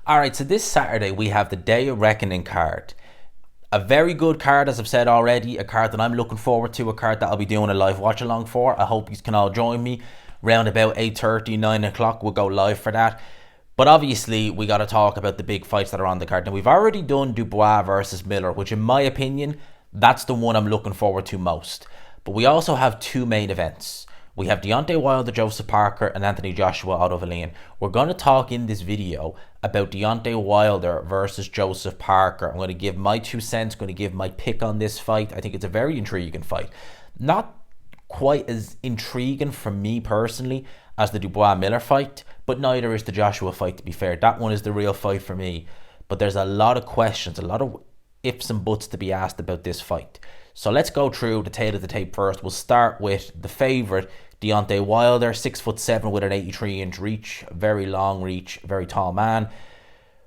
Alright, so this Saturday we have the Day of Reckoning card. A very good card, as I've said already, a card that I'm looking forward to, a card that I'll be doing a live watch along for. I hope you can all join me. Round about 8:30, 9 o'clock, we'll go live for that. But obviously, we got to talk about the big fights that are on the card. Now, we've already done Dubois versus Miller, which in my opinion, that's the one I'm looking forward to most. But we also have two main events. We have Deontay Wilder, Joseph Parker, and Anthony Joshua Otto Wallin. We're going to talk in this video about Deontay Wilder versus Joseph Parker. I'm going to give my 2 cents, going to give my pick on this fight. I think it's a very intriguing fight. Not quite as intriguing for me personally as the Dubois Miller fight, but neither is the Joshua fight, to be fair. That one is the real fight for me. But there's a lot of questions, a lot of ifs and buts to be asked about this fight. So let's go through the tail of the tape first. We'll start with the favourite, Deontay Wilder, 6'7" with an 83-inch reach, very long reach, very tall man.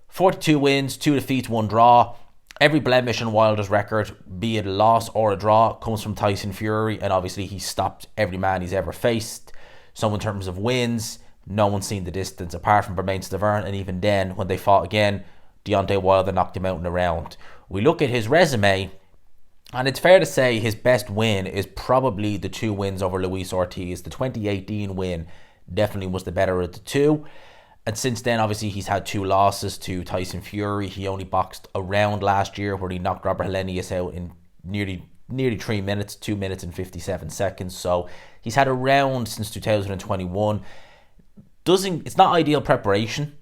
42 wins, 2 defeats, 1 draw. Every blemish in Wilder's record, be it a loss or a draw, comes from Tyson Fury, and obviously he stopped every man he's ever faced. So in terms of wins, no one's seen the distance apart from Bermane Stiverne, and even then, when they fought again, Deontay Wilder knocked him out in a round. We look at his resume, and it's fair to say his best win is probably the 2 wins over Luis Ortiz. The 2018 win definitely was the better of the two. And since then, obviously, he's had 2 losses to Tyson Fury. He only boxed a round last year where he knocked Robert Helenius out in nearly 3 minutes, 2 minutes and 57 seconds. So he's had a round since 2021. It's not ideal preparation.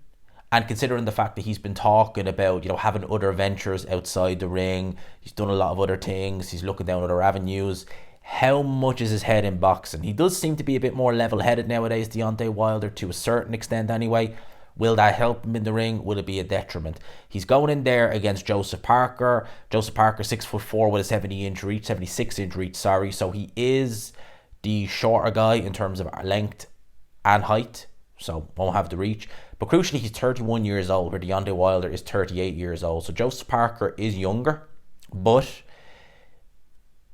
And considering the fact that he's been talking about, having other ventures outside the ring, he's done a lot of other things, he's looking down other avenues. How much is his head in boxing? He does seem to be a bit more level-headed nowadays, Deontay Wilder, to a certain extent anyway. Will that help him in the ring? Will it be a detriment? He's going in there against Joseph Parker. Joseph Parker, 6'4" with a 76-inch reach, sorry. So he is the shorter guy in terms of length and height, so won't have the reach. But crucially, he's 31 years old, where Deontay Wilder is 38 years old. So Joseph Parker is younger, but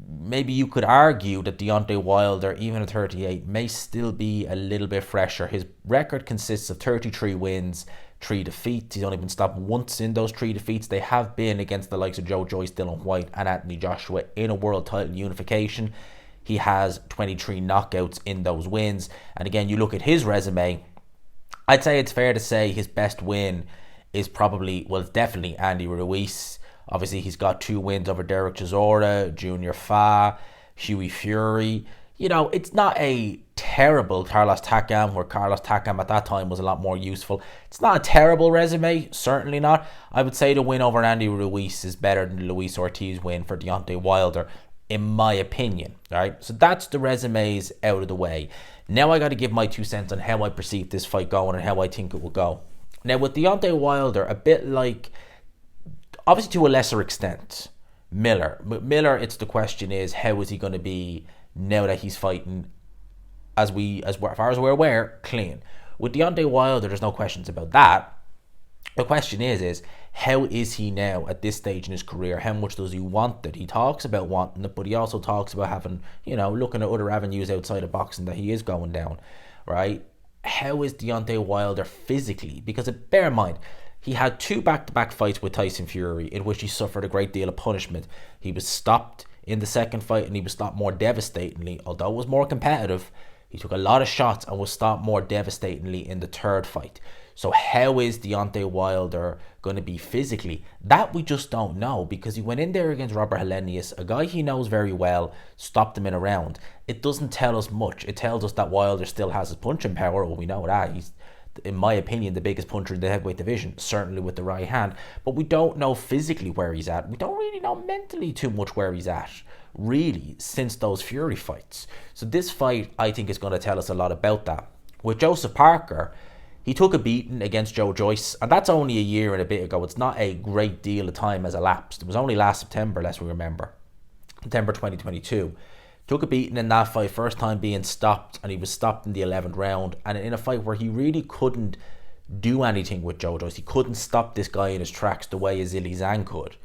maybe you could argue that Deontay Wilder, even at 38, may still be a little bit fresher. His record consists of 33 wins, 3 defeats. He's only been stopped once in those 3 defeats. They have been against the likes of Joe Joyce, Dylan White, and Anthony Joshua in a world title unification. He has 23 knockouts in those wins. And again, you look at his resume, I'd say it's fair to say his best win is probably, well, it's definitely Andy Ruiz. Obviously, he's got 2 wins over Derek Chisora, Junior Fa, Hughie Fury. It's not a terrible Carlos Takam, where Carlos Takam at that time was a lot more useful. It's not a terrible resume, certainly not. I would say the win over Andy Ruiz is better than the Luis Ortiz win for Deontay Wilder, in my opinion. Right? So that's the resumes out of the way. Now I got to give my 2 cents on how I perceive this fight going and how I think it will go. Now with Deontay Wilder, a bit like, obviously to a lesser extent, Miller. But Miller, the question is, how is he going to be now that he's fighting, as far as we're aware, clean? With Deontay Wilder, there's no questions about that. The question is how is he now at this stage in his career? How much does he want it? He talks about wanting it, but he also talks about having, looking at other avenues outside of boxing that he is going down, right? How is Deontay Wilder physically? Because bear in mind, he had 2 back-to-back fights with Tyson Fury in which he suffered a great deal of punishment. He was stopped in the second fight, and he was stopped more devastatingly. Although it was more competitive, he took a lot of shots and was stopped more devastatingly in the third fight. So how is Deontay Wilder going to be physically? That we just don't know, because he went in there against Robert Helenius, a guy he knows very well, stopped him in a round. It doesn't tell us much. It tells us that Wilder still has his punching power. Well, we know that. He's, in my opinion, the biggest puncher in the heavyweight division, certainly with the right hand. But we don't know physically where he's at. We don't really know mentally too much where he's at, really, since those Fury fights. So this fight, I think, is going to tell us a lot about that. With Joseph Parker, he took a beating against Joe Joyce, and that's only a year and a bit ago. It's not a great deal of time has elapsed. It was only last September, lest we remember. September 2022. Took a beating in that fight, first time being stopped, and he was stopped in the 11th round, and in a fight where he really couldn't do anything with Joe Joyce. He couldn't stop this guy in his tracks the way Azili Zhang could.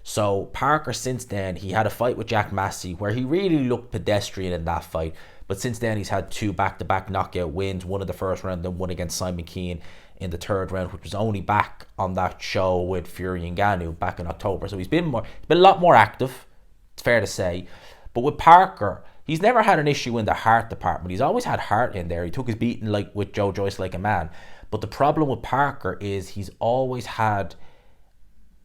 So Parker, since then, he had a fight with Jack Massey where he really looked pedestrian in that fight. But since then, he's had 2 back-to-back knockout wins, one in the first round, then one against Simon Keane in the third round, which was only back on that show with Fury and Ngannou back in October. So he's been a lot more active, it's fair to say. But with Parker, he's never had an issue in the heart department. He's always had heart in there. He took his beating like with Joe Joyce like a man. But the problem with Parker is he's always had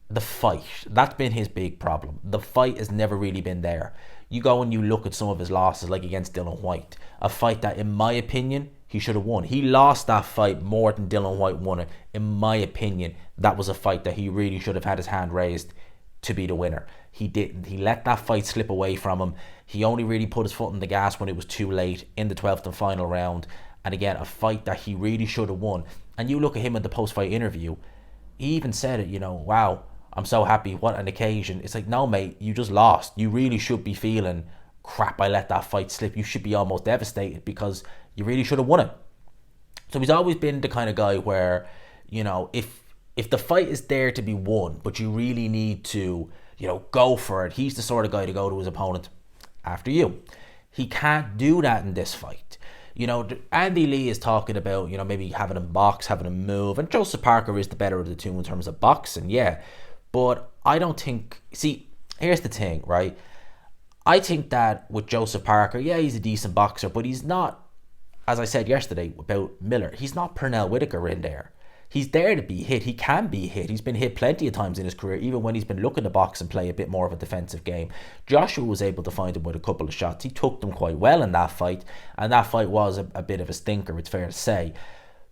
the fight. That's been his big problem. The fight has never really been there. You go and you look at some of his losses, like against Dillian Whyte, a fight that, in my opinion, he should have won. He lost that fight more than Dillian Whyte won it. In my opinion, that was a fight that he really should have had his hand raised to be the winner. He didn't. He let that fight slip away from him. He only really put his foot on the gas when it was too late in the 12th and final round. And again, a fight that he really should have won. And you look at him in the post-fight interview, he even said it, wow, I'm so happy, what an occasion. It's like, no, mate, you just lost. You really should be feeling, crap, I let that fight slip. You should be almost devastated because you really should have won it. So he's always been the kind of guy where, if the fight is there to be won, but you really need to, go for it, he's the sort of guy to go to his opponent after you. He can't do that in this fight. Andy Lee is talking about, maybe having him box, having him move, and Joseph Parker is the better of the two in terms of boxing, yeah. But I don't think, here's the thing, right? I think that with Joseph Parker, yeah, he's a decent boxer, but he's not, as I said yesterday about Miller, he's not Pernell Whitaker in there. He's there to be hit. He can be hit. He's been hit plenty of times in his career, even when he's been looking to box and play a bit more of a defensive game. Joshua was able to find him with a couple of shots. He took them quite well in that fight, and that fight was a bit of a stinker, it's fair to say.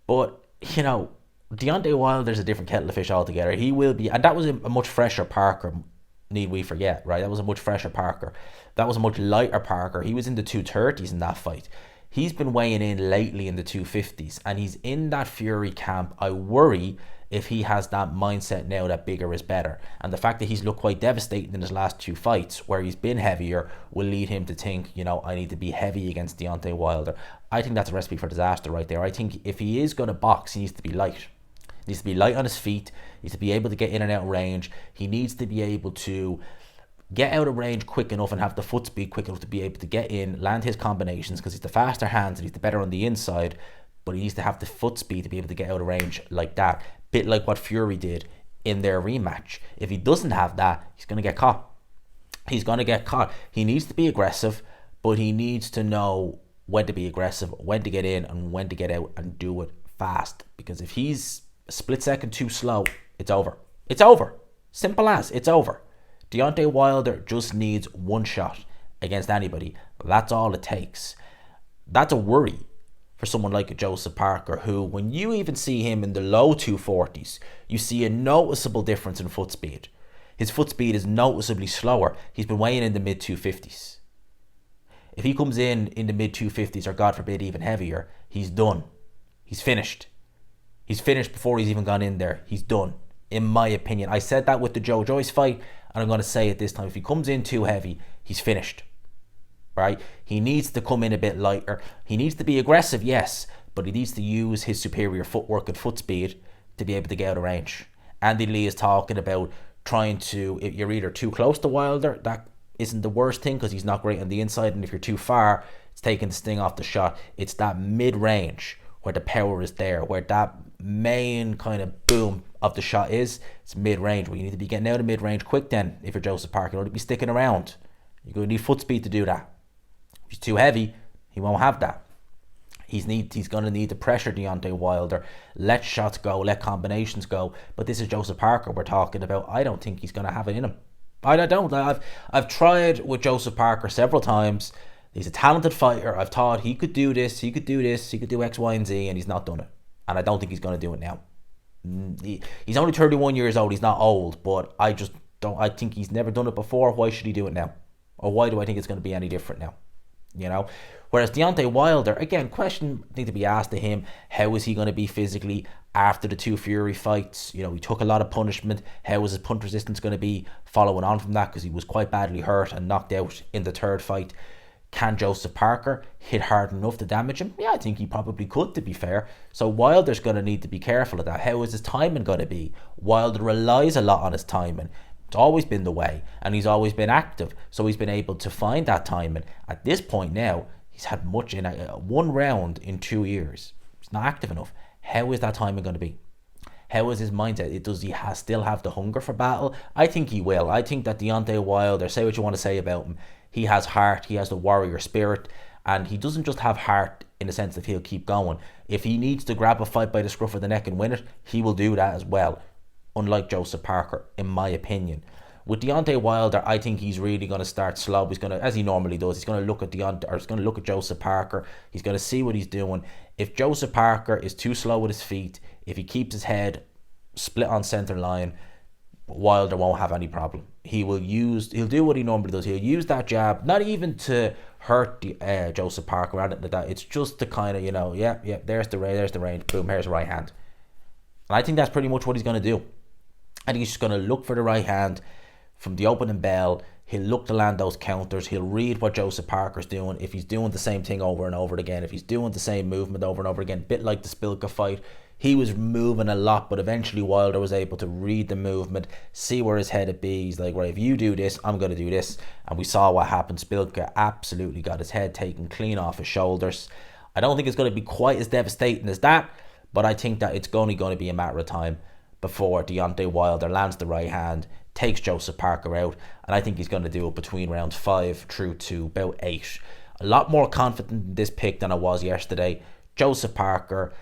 But, Deontay Wilder's a different kettle of fish altogether. He will be, and that was a much fresher Parker, need we forget, right? That was a much fresher Parker. That was a much lighter Parker. He was in the 230s in that fight. He's been weighing in lately in the 250s, and he's in that Fury camp. I worry if he has that mindset now that bigger is better. And the fact that he's looked quite devastating in his last 2 fights, where he's been heavier, will lead him to think, I need to be heavy against Deontay Wilder. I think that's a recipe for disaster right there. I think if he is going to box, he needs to be light. He needs to be light on his feet. He needs to be able to get in and out of range. He needs to be able to get out of range quick enough and have the foot speed quick enough to be able to get in, land his combinations, because he's the faster hands and he's the better on the inside, but he needs to have the foot speed to be able to get out of range like that. Bit like what Fury did in their rematch. If he doesn't have that, he's going to get caught. He's going to get caught. He needs to be aggressive, but he needs to know when to be aggressive, when to get in, and when to get out, and do it fast. Because if he's a split second too slow, it's over. It's over. Simple as, it's over. Deontay Wilder just needs one shot against anybody. That's all it takes. That's a worry for someone like a Joseph Parker, who, when you even see him in the low 240s, you see a noticeable difference in foot speed. His foot speed is noticeably slower. He's been weighing in the mid 250s. If he comes in the mid 250s, or God forbid even heavier, he's done. He's finished. He's finished before he's even gone in there. He's done, in my opinion. I said that with the Joe Joyce fight, and I'm going to say it this time. If he comes in too heavy, he's finished. Right? He needs to come in a bit lighter. He needs to be aggressive, yes, but he needs to use his superior footwork and foot speed to be able to get out of range. Andy Lee is talking about trying to, if you're either too close to Wilder, that isn't the worst thing because he's not great on the inside, and if you're too far, it's taking the sting off the shot. It's that mid-range where the power is there, where that main kind of boom of the shot is. It's mid-range, where you need to be getting out of mid-range quick then. If you're Joseph Parker, you don't need to be sticking around. You're going to need foot speed to do that. If he's too heavy, he won't have that. He's going to need to pressure Deontay Wilder, let shots go, let combinations go. But this is Joseph Parker we're talking about. I don't think he's going to have it in him. I don't. I've tried with Joseph Parker several times. He's a talented fighter. I've thought he could do this, he could do this, he could do X, Y, and Z, and he's not done it. And I don't think he's going to do it now. He's only 31 years old. He's not old, but I just don't. I think he's never done it before. Why should he do it now? Or why do I think it's going to be any different now? Whereas Deontay Wilder, again, question need to be asked to him: how is he going to be physically after the 2 Fury fights? He took a lot of punishment. How is his punch resistance going to be following on from that? Because he was quite badly hurt and knocked out in the 3rd fight. Can Joseph Parker hit hard enough to damage him? Yeah, I think he probably could, to be fair. So Wilder's going to need to be careful of that. How is his timing going to be? Wilder relies a lot on his timing. It's always been the way, and he's always been active, so he's been able to find that timing. At this point now, he's had much in one round in 2 years. He's not active enough. How is that timing going to be? How is his mindset? Does he still have the hunger for battle? I think he will. I think that Deontay Wilder, say what you want to say about him, he has heart, he has the warrior spirit, and he doesn't just have heart in the sense that he'll keep going. If he needs to grab a fight by the scruff of the neck and win it, he will do that as well, unlike Joseph Parker, in my opinion. With Deontay Wilder, I think he's really going to start slow. He's going to, as he normally does, he's going to look at Deontay, or he's going to look at Joseph Parker. He's going to see what he's doing. If Joseph Parker is too slow with his feet, if he keeps his head split on centre line, Wilder won't have any problem. He'll do what he normally does. He'll use that jab, not even to hurt Joseph Parker or anything like that. It's just to kind of, there's the range, boom, here's the right hand. And I think that's pretty much what he's going to do. I think he's just going to look for the right hand from the opening bell. He'll look to land those counters. He'll read what Joseph Parker's doing. If he's doing the same thing over and over again, if he's doing the same movement over and over again, a bit like the Spilka fight, he was moving a lot, but eventually Wilder was able to read the movement, see where his head would be. He's like, right, if you do this, I'm going to do this. And we saw what happened. Spilka absolutely got his head taken clean off his shoulders. I don't think it's going to be quite as devastating as that, but I think that it's only going to be a matter of time before Deontay Wilder lands the right hand, takes Joseph Parker out, and I think he's going to do it between rounds 5 through to about 8. A lot more confident in this pick than I was yesterday. Joseph Parker,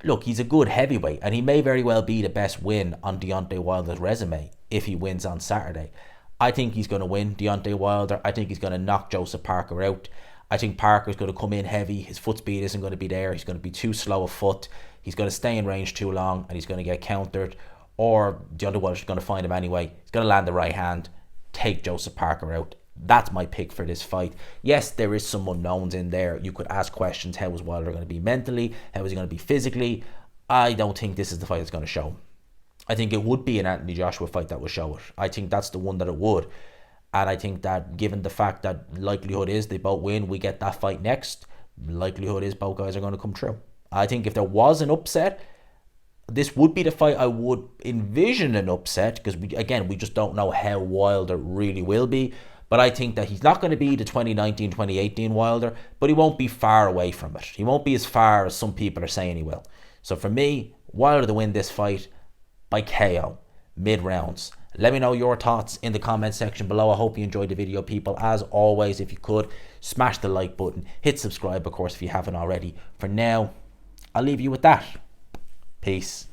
look, he's a good heavyweight, and he may very well be the best win on Deontay Wilder's resume if he wins on Saturday. I think he's going to win Deontay Wilder. I think he's going to knock Joseph Parker out. I think Parker's going to come in heavy. His foot speed isn't going to be there. He's going to be too slow of foot. He's going to stay in range too long, and he's going to get countered. Or Deontay Wilder's going to find him anyway. He's going to land the right hand, take Joseph Parker out. That's my pick for this fight. Yes, there is some unknowns in there. You could ask questions. How is Wilder going to be mentally? How is he going to be physically? I don't think this is the fight that's going to show him. I think it would be an Anthony Joshua fight that would show it. I think that's the one that it would. And I think that given the fact that likelihood is they both win, we get that fight next, likelihood is both guys are going to come true. I think if there was an upset, this would be the fight I would envision an upset, because we just don't know how Wilder really will be. But I think that he's not going to be the 2019, 2018 Wilder, but he won't be far away from it. He won't be as far as some people are saying he will. So for me, Wilder to win this fight by KO, mid-rounds. Let me know your thoughts in the comment section below. I hope you enjoyed the video, people. As always, if you could, smash the like button. Hit subscribe, of course, if you haven't already. For now, I'll leave you with that. Peace.